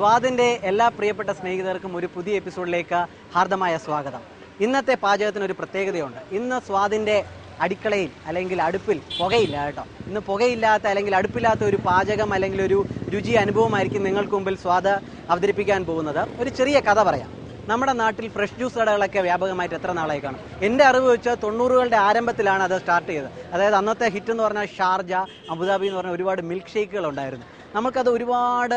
സ്വാദിൻ്റെ എല്ലാ പ്രിയപ്പെട്ട സ്നേഹിതർക്കും ഒരു പുതിയ എപ്പിസോഡിലേക്ക് ഹാർദമായ സ്വാഗതം. ഇന്നത്തെ പാചകത്തിനൊരു പ്രത്യേകതയുണ്ട്. ഇന്ന് സ്വാദിൻ്റെ അടുക്കളയിൽ അല്ലെങ്കിൽ അടുപ്പിൽ പുകയില്ല കേട്ടോ. ഇന്ന് പുകയില്ലാത്ത അല്ലെങ്കിൽ അടുപ്പില്ലാത്ത ഒരു പാചകം അല്ലെങ്കിൽ ഒരു രുചി അനുഭവമായിരിക്കും നിങ്ങൾക്ക് മുമ്പിൽ സ്വാദ് അവതരിപ്പിക്കാൻ പോകുന്നത്. ഒരു ചെറിയ കഥ പറയാം. നമ്മുടെ നാട്ടിൽ ഫ്രഷ് ജ്യൂസ് കടകളൊക്കെ വ്യാപകമായിട്ട് എത്ര നാളായി കാണും? എൻ്റെ അറിവ് വെച്ച് 90കളുടെ ആരംഭത്തിലാണ് അത് സ്റ്റാർട്ട് ചെയ്തത്. അതായത് അന്നത്തെ ഹിറ്റ് എന്ന് പറഞ്ഞാൽ ഷാർജ, അബുദാബി എന്ന് പറഞ്ഞാൽ ഒരുപാട് മിൽക്ക് ഷേക്കുകൾ ഉണ്ടായിരുന്നു. നമുക്കത് ഒരുപാട്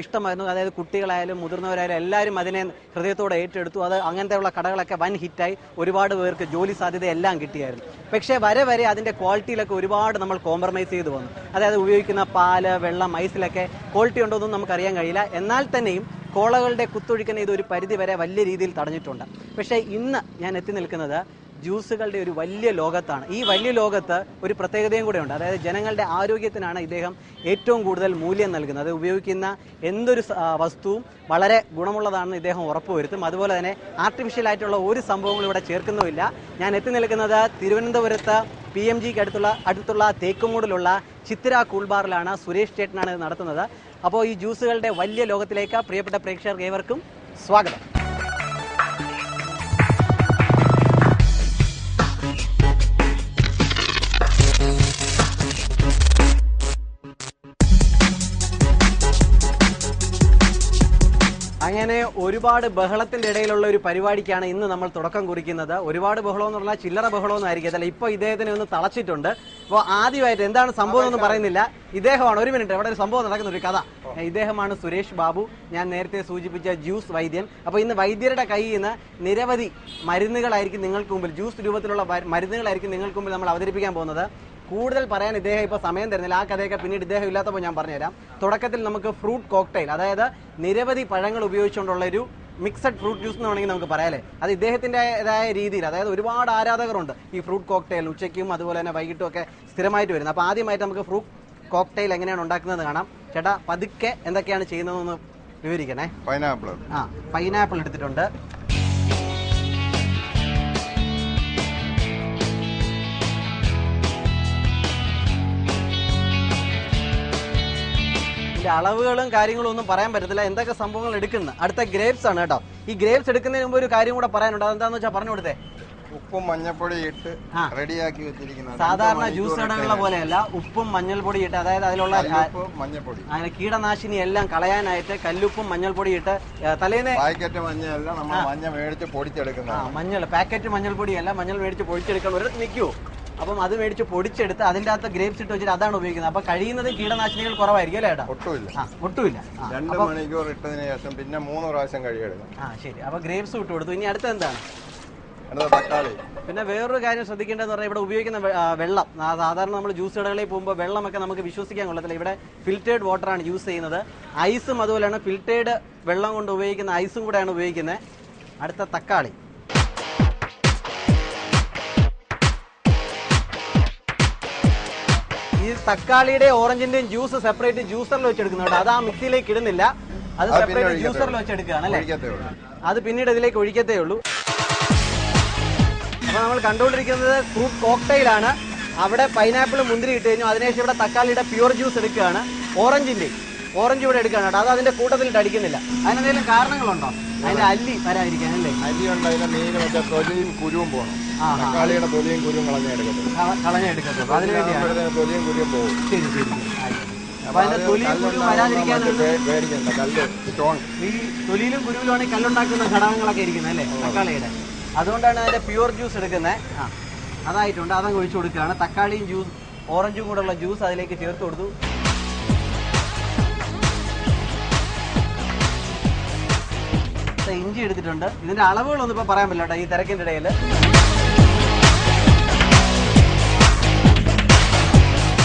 ഇഷ്ടമായിരുന്നു. അതായത് കുട്ടികളായാലും മുതിർന്നവരായാലും എല്ലാവരും അതിനെ ഹൃദയത്തോടെ ഏറ്റെടുത്തു. അത് അങ്ങനത്തെയുള്ള കടകളൊക്കെ വൻ ഹിറ്റായി ഒരുപാട് പേർക്ക് ജോലി സാധ്യത എല്ലാം കിട്ടിയായിരുന്നു. പക്ഷേ വരെ അതിൻ്റെ ക്വാളിറ്റിയിലൊക്കെ ഒരുപാട് നമ്മൾ കോംപ്രമൈസ് ചെയ്ത് വന്നു. അതായത് ഉപയോഗിക്കുന്ന പാല്, വെള്ളം, ഐസിലൊക്കെ ക്വാളിറ്റി ഉണ്ടോ എന്നൊന്നും നമുക്കറിയാൻ കഴിയില്ല. എന്നാൽ തന്നെയും കോളകളുടെ കുത്തൊഴുക്കിനെ ഇതൊരു പരിധി വരെ വലിയ രീതിയിൽ തടഞ്ഞിട്ടുണ്ട്. പക്ഷേ ഇന്ന് ഞാൻ എത്തി നിൽക്കുന്നത് ജ്യൂസുകളുടെ ഒരു വലിയ ലോകത്താണ്. ഈ വലിയ ലോകത്ത് ഒരു പ്രത്യേകതയും കൂടെ ഉണ്ട്. അതായത് ജനങ്ങളുടെ ആരോഗ്യത്തിനാണ് ഇദ്ദേഹം ഏറ്റവും കൂടുതൽ മൂല്യം നൽകുന്നത്. ഉപയോഗിക്കുന്ന എന്തൊരു വസ്തുവും വളരെ ഗുണമുള്ളതാണെന്ന് ഇദ്ദേഹം ഉറപ്പുവരുത്തും. അതുപോലെ തന്നെ ആർട്ടിഫിഷ്യൽ ആയിട്ടുള്ള ഒരു സംഭവങ്ങളും ഇവിടെ ചേർക്കുന്നുമില്ല. ഞാൻ എത്തി നിൽക്കുന്നത് തിരുവനന്തപുരത്ത് PMGക്ക് അടുത്തുള്ള തേക്കുമൂടിലുള്ള ചിത്തിര കൂൾബാറിലാണ്. സുരേഷ് ചേട്ടനാണ് ഇത് നടത്തുന്നത്. അപ്പോൾ ഈ ജ്യൂസുകളുടെ വലിയ ലോകത്തിലേക്ക് പ്രിയപ്പെട്ട പ്രേക്ഷകർക്ക് ഏവർക്കും സ്വാഗതം. അങ്ങനെ ഒരുപാട് ബഹളത്തിന്റെ ഇടയിലുള്ള ഒരു പരിപാടിക്കാണ് ഇന്ന് നമ്മൾ തുടക്കം കുറിക്കുന്നത്. ഒരുപാട് ബഹളം എന്ന് പറഞ്ഞാൽ ചില്ലറ ബഹളമൊന്നും ആയിരിക്കത്തില്ല. ഇപ്പൊ ഇദ്ദേഹത്തിനെ ഒന്ന് തളച്ചിട്ടുണ്ട്. അപ്പോൾ ആദ്യമായിട്ട് എന്താണ് സംഭവം എന്ന് പറയുന്നില്ല. ഇദ്ദേഹമാണ്, ഒരു മിനിറ്റ്, ഇവിടെ ഒരു സംഭവം നടക്കുന്ന ഒരു കഥ. ഇദ്ദേഹമാണ് സുരേഷ് ബാബു, ഞാൻ നേരത്തെ സൂചിപ്പിച്ച ജ്യൂസ് വൈദ്യൻ. അപ്പോൾ ഇന്ന് വൈദ്യരുടെ കയ്യിൽ നിന്ന് നിരവധി മരുന്നുകളായിരിക്കും നിങ്ങൾക്ക് മുമ്പിൽ, ജ്യൂസ് രൂപത്തിലുള്ള മരുന്നുകളായിരിക്കും നിങ്ങൾക്ക് മുമ്പിൽ നമ്മൾ അവതരിപ്പിക്കാൻ പോകുന്നത്. കൂടുതൽ പറയാൻ ഇദ്ദേഹം ഇപ്പോൾ സമയം തരുന്നില്ല. ആ കഥയൊക്കെ പിന്നീട് ഇദ്ദേഹം ഇല്ലാത്തപ്പോൾ ഞാൻ പറഞ്ഞുതരാം. തുടക്കത്തിൽ നമുക്ക് ഫ്രൂട്ട് കോക്ടെയിൽ, അതായത് നിരവധി പഴങ്ങൾ ഉപയോഗിച്ചുകൊണ്ടുള്ള ഒരു മിക്സഡ് ഫ്രൂട്ട് ജ്യൂസ് എന്ന് വേണമെങ്കിൽ നമുക്ക് പറയാമല്ലേ. അത് ഇദ്ദേഹത്തിൻ്റെതായ രീതിയിൽ, അതായത് ഒരുപാട് ആരാധകരുണ്ട് ഈ ഫ്രൂട്ട് കോക്ടെയിൽ. ഉച്ചയ്ക്കും അതുപോലെ തന്നെ വൈകിട്ടും ഒക്കെ സ്ഥിരമായിട്ട് വരുന്നത്. അപ്പോൾ ആദ്യമായിട്ട് നമുക്ക് ഫ്രൂട്ട് കോക്ടെയിൽ എങ്ങനെയാണ് ഉണ്ടാക്കുന്നത് കാണാം. ചേട്ടാ, പതുക്കെ എന്തൊക്കെയാണ് ചെയ്യുന്നതെന്ന് വിവരിക്കണേ. പൈനാപ്പിൾ എടുത്തിട്ടുണ്ട്. ഇതിന്റെ അളവുകളും കാര്യങ്ങളും ഒന്നും പറയാൻ പറ്റത്തില്ല, എന്തൊക്കെ സംഭവങ്ങൾ എടുക്കുന്നത്. അടുത്ത ഗ്രേപ്സ് ആണ് കേട്ടോ. ഈ ഗ്രേപ്സ് എടുക്കുന്നതിന് മുമ്പ് ഒരു കാര്യം കൂടെ പറയാനുണ്ട്. അതെന്താന്ന് വെച്ചാൽ പറഞ്ഞു കൊടുത്തേ. ഉപ്പും മഞ്ഞൾപ്പൊടി ഇട്ട് റെഡിയാക്കി വെച്ചിരിക്കുന്നത് സാധാരണ ജ്യൂസ് കടകളെ പോലെയല്ല. ഉപ്പും മഞ്ഞൾപ്പൊടി ഇട്ട്, അതായത് അതിലുള്ള മഞ്ഞൾപ്പൊടി, അങ്ങനെ കീടനാശിനി എല്ലാം കളയാനായിട്ട് കല്ലുപ്പും മഞ്ഞൾപ്പൊടി ഇട്ട് തലേന്ന് പാക്കറ്റ് മഞ്ഞളല്ല, നമ്മൾ മഞ്ഞ മേടിച്ച് പൊടിച്ചെടുക്കുന്നത്. മഞ്ഞൾ പാക്കറ്റ് മഞ്ഞൾപ്പൊടിയല്ല, മഞ്ഞൾ മേടിച്ച് പൊടിച്ചെടുക്കണം. ഒരു നിൽക്കുവോ? അപ്പം അത് മേടിച്ച് പൊടിച്ചെടുത്ത് അതിൻ്റെ അകത്ത് ഗ്രേപ്സ് ഇട്ട് വെച്ചിട്ട് അതാണ് ഉപയോഗിക്കുന്നത്. അപ്പൊ കഴിയുന്നത് കീടനാശിനികൾ കുറവായിരിക്കും അല്ലേ ഏട്ടാ? ഒട്ടുമില്ല. 2 മണിക്കൂർ ഇട്ടതിന് ശേഷം പിന്നെ 3 പ്രാവശ്യം കഴുകിയെടുക്കണം. ശരി. അപ്പൊ ഗ്രേപ്സ് ഇട്ട് കൊടുത്തു. ഇനി അടുത്ത എന്താണ്? തക്കാളി. പിന്നെ വേറൊരു കാര്യം ശ്രദ്ധിക്കേണ്ടതെന്ന് പറഞ്ഞാൽ ഇവിടെ ഉപയോഗിക്കുന്ന വെള്ളം, സാധാരണ നമ്മൾ ജ്യൂസ് കടകളിൽ പോകുമ്പോൾ വെള്ളമൊക്കെ നമുക്ക് വിശ്വസിക്കാൻ കൊള്ളത്തില്ല. ഇവിടെ ഫിൽറ്റേർഡ് വാട്ടറാണ് യൂസ് ചെയ്യുന്നത്. ഐസും അതുപോലെയാണ് ഫിൽറ്റേർഡ് വെള്ളം കൊണ്ട് ഉപയോഗിക്കുന്ന ഐസും കൂടെയാണ് ഉപയോഗിക്കുന്നത്. അടുത്ത തക്കാളി. ഈ തക്കാളിയുടെ ഓറഞ്ചിന്റെയും ജ്യൂസ് സെപ്പറേറ്റ് ജ്യൂസറിൽ വെച്ചെടുക്കുന്നുണ്ട്. അത് ആ മിക്സിയിലേക്ക് ഇടുന്നില്ല, അത് സെപ്പറേറ്റ് ജ്യൂസറിൽ വെച്ചെടുക്കുകയാണ് അല്ലേ? അത് പിന്നീട് ഇതിലേക്ക് ഒഴിക്കത്തേ ഉള്ളൂ. അപ്പൊ നമ്മൾ കണ്ടുകൊണ്ടിരിക്കുന്നത് ഫ്രൂട്ട് കോക്ടെയിലാണ്. അവിടെ പൈനാപ്പിൾ, മുന്തിരി ഇട്ട് കഴിഞ്ഞു. അതിനുശേഷം ഇവിടെ തക്കാളിയുടെ പ്യൂർ ജ്യൂസ് എടുക്കുകയാണ്. ഓറഞ്ച് ഇവിടെ എടുക്കുകയാണ്. അത് അതിന്റെ കൂട്ടത്തിലിട്ട് അടിക്കുന്നില്ല. അതിനെന്തെങ്കിലും കാരണങ്ങളുണ്ടോ? അതിന്റെ അല്ലി വരാതിരിക്കാൻ അല്ലേ? അല്ലി ഉണ്ട്. അതിന്റെ മെയിൻ മറ്റേ തൊലിയും കുരുവും പോകണം. തക്കാളിയുടെ തൊലിയും കുരുവും കളഞ്ഞെടുക്കത്തുള്ളൂ. അതിനുവേണ്ടിയാണ് തൊലിയും കുരുവും പോകും. ശരി. അപ്പൊ അതിന്റെ തൊലിയും കുരുവും വരാതിരിക്കാനാണ് ഈ തൊലിയിലും കുരുവിലുമാണ് ഈ കല്ലുണ്ടാക്കുന്ന ഘടകങ്ങളൊക്കെ ഇരിക്കുന്നത് അല്ലേ തക്കാളിയുടെ. അതുകൊണ്ടാണ് അതിന്റെ പ്യൂർ ജ്യൂസ് എടുക്കുന്നത്. അതായിട്ടുണ്ട്. അതങ്ങ് ഒഴിച്ചു കൊടുക്കുകയാണ്. തക്കാളിയും ജ്യൂസ്, ഓറഞ്ചും കൂടെ ഉള്ള ജ്യൂസ് അതിലേക്ക് ചേർത്ത് കൊടുത്തു. ഇഞ്ചി എടുത്തിട്ടുണ്ട്. ഇതിന്റെ അളവുകളൊന്നും ഇപ്പൊ പറയാൻ പറ്റില്ല ഈ തിരക്കിന്റെ ഇടയിൽ.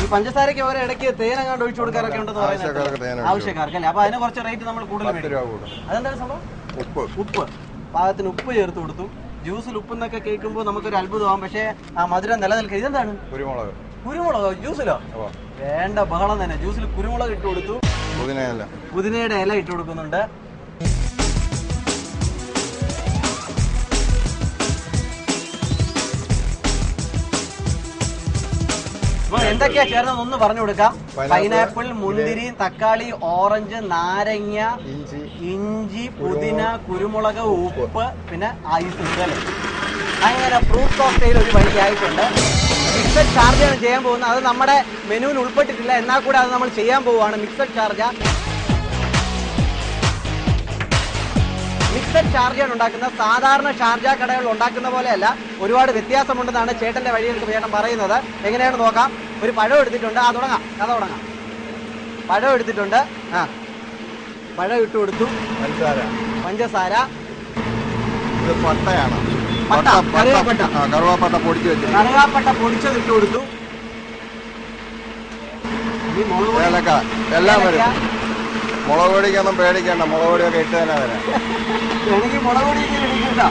ഈ പഞ്ചസാരയ്ക്ക് ഓരോ ഇടയ്ക്ക് തേനങ്ങാണ്ട് ഒഴിച്ചു കൊടുക്കാറൊക്കെ ഉണ്ടെന്ന് പറയുന്നത് ആവശ്യക്കാർക്ക് അല്ലേ? അപ്പൊ അതിന് കുറച്ച് റേറ്റ് നമ്മൾ കൂടുതൽ. അതെന്താണ് സംഭവം? ഉപ്പ്. പാകത്തിന് ഉപ്പ് ചേർത്ത് കൊടുത്തു. ജ്യൂസിൽ ഉപ്പെന്നൊക്കെ കേൾക്കുമ്പോൾ നമുക്കൊരു അത്ഭുതമാകും. പക്ഷേ ആ മധുരം നിലനിൽക്കുക. ഇതെന്താണ്? കുരുമുളകോ ജ്യൂസിലോ? വേണ്ട ബഹളം തന്നെ. ജ്യൂസിൽ കുരുമുളക് ഇട്ട് കൊടുത്തു. പുതിനയുടെ ഇല ഇട്ട് കൊടുക്കുന്നുണ്ട്. അപ്പൊ എന്തൊക്കെയാ ചേർന്നത് ഒന്ന് പറഞ്ഞു കൊടുക്കാം. പൈനാപ്പിൾ, മുന്തിരി, തക്കാളി, ഓറഞ്ച്, നാരങ്ങ, ഇഞ്ചി, പുതിന, കുരുമുളക്, ഉപ്പ്, പിന്നെ ഐസ് അല്ലേ. അങ്ങനെ ഫ്രൂട്ട് കോക്ടെയിൽ ഒരു വഴിയായിട്ടുണ്ട്. മിക്സഡ് ചാർജാണ് ചെയ്യാൻ പോകുന്നത്. അത് നമ്മുടെ മെനുവിൽ ഉൾപ്പെട്ടിട്ടില്ല, എന്നാൽ കൂടെ അത് നമ്മൾ ചെയ്യാൻ പോവുകയാണ്. മിക്സഡ് ഷാർജയാണ് ഉണ്ടാക്കുന്നത്. സാധാരണ ഷാർജ കടകൾ ഉണ്ടാക്കുന്ന പോലെയല്ല, ഒരുപാട് വ്യത്യാസമുണ്ടെന്നാണ് ചേട്ടന്റെ വഴിയെടുത്ത് ചേട്ടൻ പറയുന്നത്. എങ്ങനെയാണ് നോക്കാം. ഒരു പഴം എടുത്തിട്ടുണ്ട്. കഥ തുടങ്ങാം. പഴം എടുത്തിട്ടുണ്ട്. പഴം ഇട്ട് കൊടുത്തു. പഞ്ചസാര, കറുവാപ്പട്ട പൊടിച്ചത് ഇട്ട് കൊടുത്തു. എല്ലാം വരും. മുളക് പൊടിക്കൊന്നും പേടിക്കണ്ട, മുളക് പൊടിയൊക്കെ ഇട്ട് തന്നെ വരാം. എനിക്ക് മുളക് പൊടിയൊക്കെ ഇടിക്കണ്ട.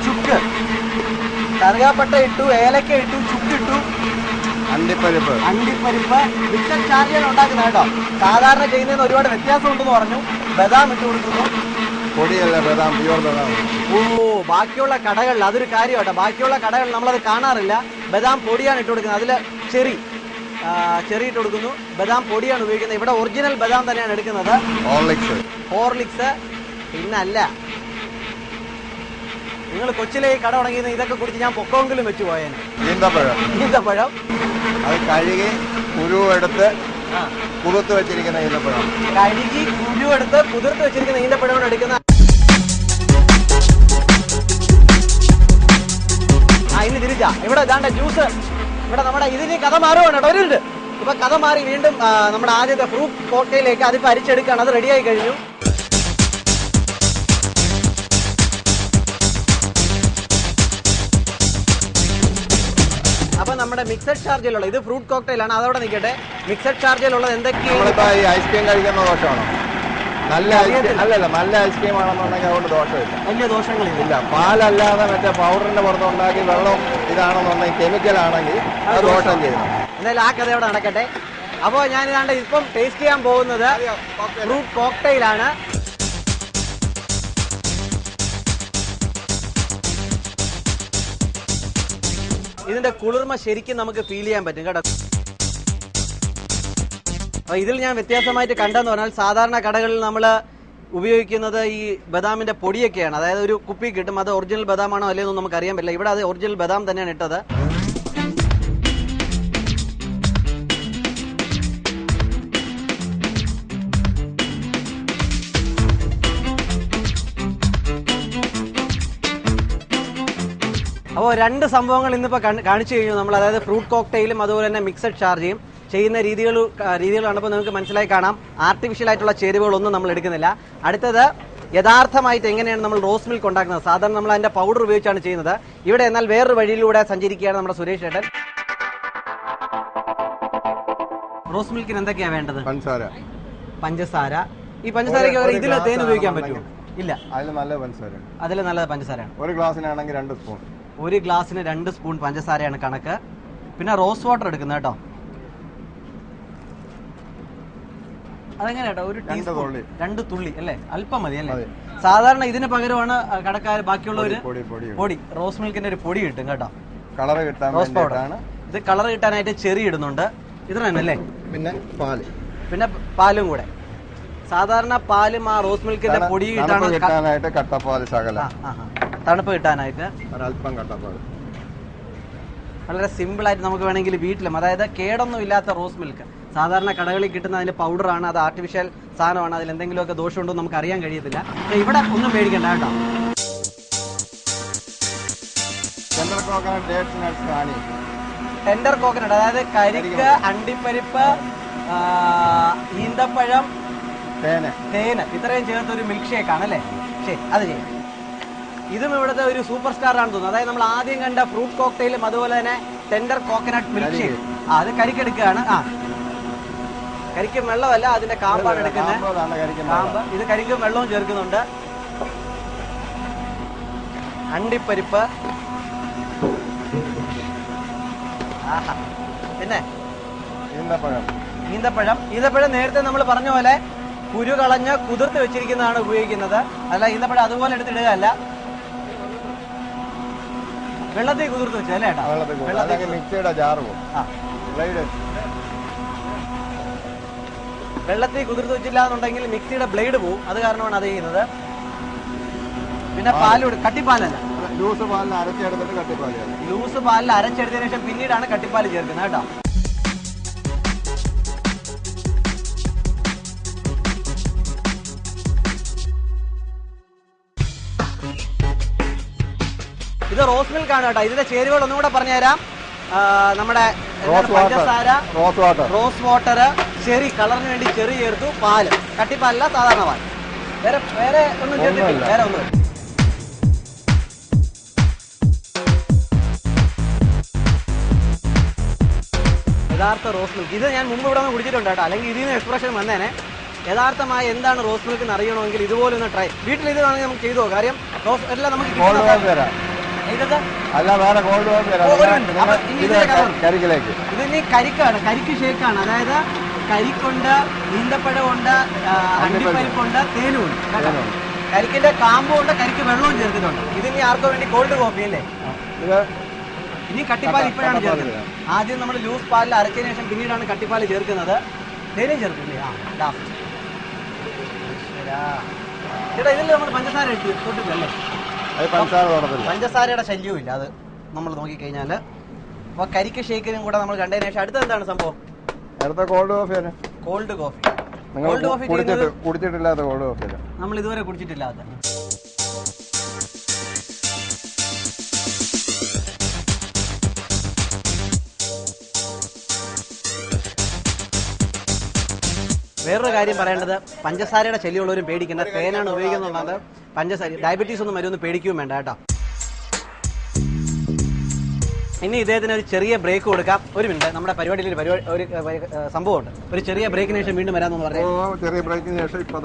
ചുക്ക്, കറുകാപ്പട്ട ഇട്ടു, ഏലക്ക ഇട്ടു, ചുക്കിട്ടു, അണ്ടിപ്പരിപ്പ്. മിക്സഡ് ചാർജാണ് ഉണ്ടാക്കുന്നത് കേട്ടോ. സാധാരണ ചെയ്യുന്നതിന് ഒരുപാട് വ്യത്യാസം ഉണ്ടെന്ന് പറഞ്ഞു. ബദാം ഇട്ട് കൊടുക്കുന്നു. പൊടിയല്ല, ബദാം, പ്യൂർ ബദാം. ബാക്കിയുള്ള കടകളിൽ അതൊരു കാര്യമാട്ടോ. ബാക്കിയുള്ള കടകളിൽ നമ്മളത് കാണാറില്ല. ബദാം പൊടിയാണ് ഇട്ട് കൊടുക്കുന്നത്. അതിൽ ചെറി ഇട്ട് കൊടുക്കുന്നു. ബദാം പൊടിയാണ് ഉപയോഗിക്കുന്നത്. ഇവിടെ ഒറിജിനൽ ബദാം തന്നെയാണ് എടുക്കുന്നത്. ഹോർലിക്സ് പിന്നല്ല. നിങ്ങൾ കൊച്ചിലെ കട തുടങ്ങിയത് ഇതൊക്കെ കുടിച്ച് ഞാൻ പൊക്കമെങ്കിലും വെച്ച് പോയേനെ. ഈന്തപ്പഴം അത് കഴുകി കുരുവെടുത്ത് കുതിർത്ത് വെച്ചിരിക്കുന്ന ഈന്തപ്പഴം. കുതിർത്ത് വെച്ചിരിക്കുന്ന ഈന്തപ്പഴമാണ് എടുക്കുന്നത്. ഇനി തിരിച്ചാ ഇവിടെ ഇതാണ്ട് ജ്യൂസ്. ഇവിടെ നമ്മുടെ ഇതിന് കഥ മാറുവാണ് കേട്ടോ. ഒരു ഇപ്പൊ കഥ മാറി വീണ്ടും നമ്മുടെ ആദ്യത്തെ ഫ്രൂട്ട് കോക്ടെയിലേക്ക് അതിപ്പോ അരിച്ചെടുക്കുകയാണ്. അത് റെഡിയായി കഴിഞ്ഞു. അപ്പൊ നമ്മുടെ മിക്സഡ് ചാർജിലുള്ള ഇത് ഫ്രൂട്ട് കോക്ടെയിലാണ്. അതവിടെ നിൽക്കട്ടെ. മിക്സഡ് ചാർജിലുള്ളത് എന്തൊക്കെയാണ്? ഐസ്ക്രീം കഴിക്കുന്ന ദോഷമാണോ? നല്ല ഐസ്ക്രീം ആണെന്നുണ്ടെങ്കിൽ അതുകൊണ്ട് ദോഷമില്ല, വലിയ ദോഷങ്ങളില്ല. പാലല്ലാതെ മറ്റേ പൗഡറിന്റെ പുറത്ത് ഉണ്ടാക്കി വെള്ളം ഇതാണെന്നുണ്ടെങ്കിൽ കെമിക്കൽ ആണെങ്കിൽ അത് ദോഷം ചെയ്യുന്നു. എന്തായാലും ആ കഥ അവിടെ നടക്കട്ടെ. അപ്പോൾ ഞാൻ ഇതാണ്ട് ഇപ്പം ടേസ്റ്റ് ചെയ്യാൻ പോകുന്നത് ഫ്രൂട്ട് കോക്ടെയിലാണ്. ഇതിന്റെ കുളിർമ ശരിക്കും നമുക്ക് ഫീൽ ചെയ്യാൻ പറ്റും കേട്ടോ. ഇതിൽ ഞാൻ വ്യത്യാസമായിട്ട് കണ്ടെന്ന് പറഞ്ഞാൽ സാധാരണ കടകളിൽ നമ്മൾ ഉപയോഗിക്കുന്നത് ഈ ബദാമിന്റെ പൊടിയൊക്കെയാണ്. അതായത് ഒരു കുപ്പി കിട്ടും. അത് ഒറിജിനൽ ബദാമാണോ അല്ലെന്നൊന്നും നമുക്ക് അറിയാൻ പറ്റില്ല. ഇവിടെ അത് ഒറിജിനൽ ബദാം തന്നെയാണ് ഇട്ടത്. അപ്പോൾ രണ്ട് സംഭവങ്ങൾ ഇന്നിപ്പോൾ കാണിച്ചു കഴിഞ്ഞു നമ്മൾ. അതായത് ഫ്രൂട്ട് കോക്ടെയിലും അതുപോലെ തന്നെ മിക്സഡ് ഷാർജയും ചെയ്യുന്ന രീതികൾ കണ്ടപ്പോൾ നമുക്ക് മനസ്സിലായി കാണാം. ആർട്ടിഫിഷ്യൽ ആയിട്ടുള്ള ചേരുവകളൊന്നും നമ്മൾ എടുക്കുന്നില്ല. അടുത്തത് യഥാർത്ഥമായിട്ട് എങ്ങനെയാണ് നമ്മൾ റോസ് മിൽക്ക് ഉണ്ടാക്കുന്നത്. സാധാരണ നമ്മൾ അതിന്റെ പൗഡർ ഉപയോഗിച്ചാണ് ചെയ്യുന്നത്. ഇവിടെ എന്നാൽ വേറൊരു വഴിയിലൂടെ സഞ്ചരിക്കുകയാണ് നമ്മുടെ സുരേഷ് ചേട്ടൻ. റോസ് മിൽക്കിന് എന്തൊക്കെയാണ് വേണ്ടത്? പഞ്ചസാര. ഈ പഞ്ചസാരയ്ക്ക് ഇതിൽ തേൻ ഉപയോഗിക്കാൻ പറ്റുമോ? ഇല്ല, അതിൽ നല്ല പഞ്ചസാരയാണ്. ഒരു ഗ്ലാസ്സിനാണെങ്കിൽ 2 സ്പൂൺ. ഒരു ഗ്ലാസ്സിന് 2 സ്പൂൺ പഞ്ചസാരയാണ് കണക്ക്. പിന്നെ റോസ് വാട്ടർ എടുക്കുന്നത് കേട്ടോ. അതെങ്ങനെ കേട്ടോ? ഒരു ടീസ്പൂൺ, 2 തുള്ളി അല്ലേ? അല്പം മതി അല്ലേ? സാധാരണ ഇതിന് പകരമാണ് കടക്കാർ ബാക്കിയുള്ളവര് പൊടി, റോസ് മിൽക്കിന്റെ ഒരു പൊടി കിട്ടും കേട്ടോ. Rose powder. ഇത് കളർ കിട്ടാനായിട്ട് ചെറി ഇടുന്നുണ്ട്. ഇത് തന്നെ അല്ലേ? പിന്നെ പാലും കൂടെ. സാധാരണ പാലും ആ റോസ് മിൽക്കിന്റെ പൊടി കിട്ടാനായിട്ട് കട്ടപ്പാൽ ശകലം, തണുപ്പ് കിട്ടാനായിട്ട് അല്പം കട്ടപ്പാൽ. വളരെ സിമ്പിൾ ആയിട്ട് നമുക്ക് വേണമെങ്കിൽ വീട്ടിലും, അതായത് കേടൊന്നും ഇല്ലാത്ത റോസ് മിൽക്ക്. സാധാരണ കടകളിൽ കിട്ടുന്ന അതിന്റെ പൗഡറാണ്, അത് ആർട്ടിഫിഷ്യൽ സാധനമാണ്. അതിൽ എന്തെങ്കിലുമൊക്കെ ദോഷമുണ്ടോ നമുക്ക് അറിയാൻ കഴിയത്തില്ല. ഇവിടെ ഒന്നും പേടിക്കണ്ട കേട്ടോ. ടെൻഡർ കോക്കനട്ട്, അതായത് കരിക്ക്, അണ്ടിപ്പരിപ്പ്, ഈന്തപ്പഴം, തേന്, ഇത്രയും ചേർത്തൊരു മിൽക്ക് ഷേക്ക് ആണ് അല്ലേ? ശരി, അത് ചെയ്യാം. ഇതും ഇവിടുത്തെ ഒരു സൂപ്പർ സ്റ്റാർ ആണെന്ന് തോന്നുന്നു. അതായത് നമ്മൾ ആദ്യം കണ്ട ഫ്രൂട്ട് കോക്ടെയിലും അതുപോലെ തന്നെ ടെൻഡർ കോക്കനട്ട് മിൽക്ക് ഷേക്ക്. അത് കരിക്കെടുക്കുകയാണ്. കരിക്കും വെള്ളമല്ല, അതിന്റെ കാമ്പാണ് എടുക്കുന്നത്. കാമ്പ്. ഇത് കരിക്കും വെള്ളവും ചേർക്കുന്നുണ്ട്. അണ്ടിപ്പരിപ്പ്, പിന്നെ ഈന്തപ്പഴം നേരത്തെ നമ്മൾ പറഞ്ഞ പോലെ കുരു കളഞ്ഞ് കുതിർത്ത് വെച്ചിരിക്കുന്നതാണ് ഉപയോഗിക്കുന്നത്. അല്ല, ഈന്തപ്പഴം അതുപോലെ എടുത്തിടുകയല്ല. വെള്ളത്തിൽ കുതിർത്ത് വെച്ചു അല്ലേ ഏട്ടാ? വെള്ളത്തിൽ മിക്സിയുടെ ജാറ് പോകും. വെള്ളത്തിൽ കുതിർത്ത് വെച്ചില്ല എന്നുണ്ടെങ്കിൽ മിക്സിയുടെ ബ്ലേഡ് പോവും. അത് കാരണമാണ് അത് ചെയ്യുന്നത്. പിന്നെ പാല് കട്ടിപ്പാലല്ല, ലൂസ് പാലിൽ അരച്ചെടുത്തിട്ട് കട്ടിപ്പാൽ. ലൂസ് പാലിൽ അരച്ചെടുത്തതിനു ശേഷം പിന്നീടാണ് കട്ടിപ്പാൽ ചേർക്കുന്നത് കേട്ടോ. ഇത് റോസ് മിൽക്ക് ആണ് കേട്ടോ. ഇതിന്റെ ചേരുവകൾ ഒന്നും കൂടെ പറഞ്ഞുതരാം. നമ്മുടെ പഞ്ചസാര, റോസ് വാട്ടർ, ചെറി, കളറിന് വേണ്ടി ചെറി ചേർത്തു, പാല്, കട്ടിപ്പാലല്ല സാധാരണ പാൽ. വേറെ ഒന്നും ചേർത്തിട്ടില്ല. വേറെ ഒന്നും യഥാർത്ഥ റോസ് മിൽക്ക്. ഇത് ഞാൻ മുമ്പ് ഇവിടെ നിന്ന് കുടിച്ചിട്ടുണ്ട് കേട്ടോ, അല്ലെങ്കിൽ ഇതിൽ നിന്ന് എക്സ്പ്രഷൻ വന്നേനെ. യഥാർത്ഥമായി എന്താണ് റോസ് മിൽക്ക് എന്ന് അറിയണമെങ്കിൽ ഇതുപോലെ ഒന്ന് ട്രൈ. വീട്ടിൽ ഇത് വേണമെങ്കിൽ നമുക്ക് ചെയ്തോ. കാര്യം റോസ് എല്ലാം നമുക്ക് ഇത് ഇനി കരിക്കാണ്, കരിക്ക് ഷേക്കാണ്. അതായത് കരിക്കുണ്ട്, ഈന്തപ്പഴമുണ്ട്, അണ്ടിപ്പരിപ്പുണ്ട്, തേനുമുണ്ട്. കരിക്കിന്റെ കാമ്പും ഉണ്ട്, കരിക്ക് വെള്ളവും ചേർത്തിട്ടുണ്ട്. ഇതിനി ആർക്കോ വേണ്ടി കോൾഡ് കോഫി അല്ലേ? ഇനി കട്ടിപ്പാൽ ഇപ്പോഴാണ് ചേർക്കുന്നത്. ആദ്യം നമ്മൾ ലൂസ് പാലിൽ അരച്ചതിന് ശേഷം പിന്നീടാണ് കട്ടിപ്പാൽ ചേർക്കുന്നത്. തേനും ചേർക്കില്ലേ? ചേട്ടാ ഇതിൽ നമ്മൾ പഞ്ചസാര തൊട്ടിട്ടല്ലേ? പഞ്ചസാരയുടെ ശല്യവും ഇല്ല. അത് നമ്മൾ നോക്കിക്കഴിഞ്ഞാൽ അപ്പൊ കരിക്ക് ഷേക്കിനും കൂടെ നമ്മൾ കണ്ടതിന് ശേഷം അടുത്ത എന്താണ് സംഭവം? കോൾഡ് കോഫിയാണ്. Cold coffee. കോൾഡ് കോഫി കുടിച്ചിട്ടില്ലാത്ത കോൾഡ് കോഫി നമ്മൾ ഇതുവരെ കുടിച്ചിട്ടില്ലാത്ത. വേറൊരു കാര്യം പറയേണ്ടത്, പഞ്ചസാരയുടെ ശല്യമുള്ളവരും പേടിക്കേണ്ട. തേനാണ് ഉപയോഗിക്കുന്നത്. പഞ്ചസാര ഡയബറ്റീസ് ഒന്നും വരുമെന്ന് പേടിക്കുകയും വേണ്ട കേട്ടോ. ഇനി ഇദ്ദേഹത്തിന് ഒരു ചെറിയ ബ്രേക്ക് കൊടുക്കാം. ഒരു മിനിറ്റ്, നമ്മുടെ പരിപാടിയിൽ ഒരു സംഭവമുണ്ട്. ഒരു ചെറിയ ബ്രേക്കിന് ശേഷം വീണ്ടും വരാമെന്ന് പറഞ്ഞു. ചെറിയ ബ്രേക്കിന് ശേഷം ഇപ്പൊ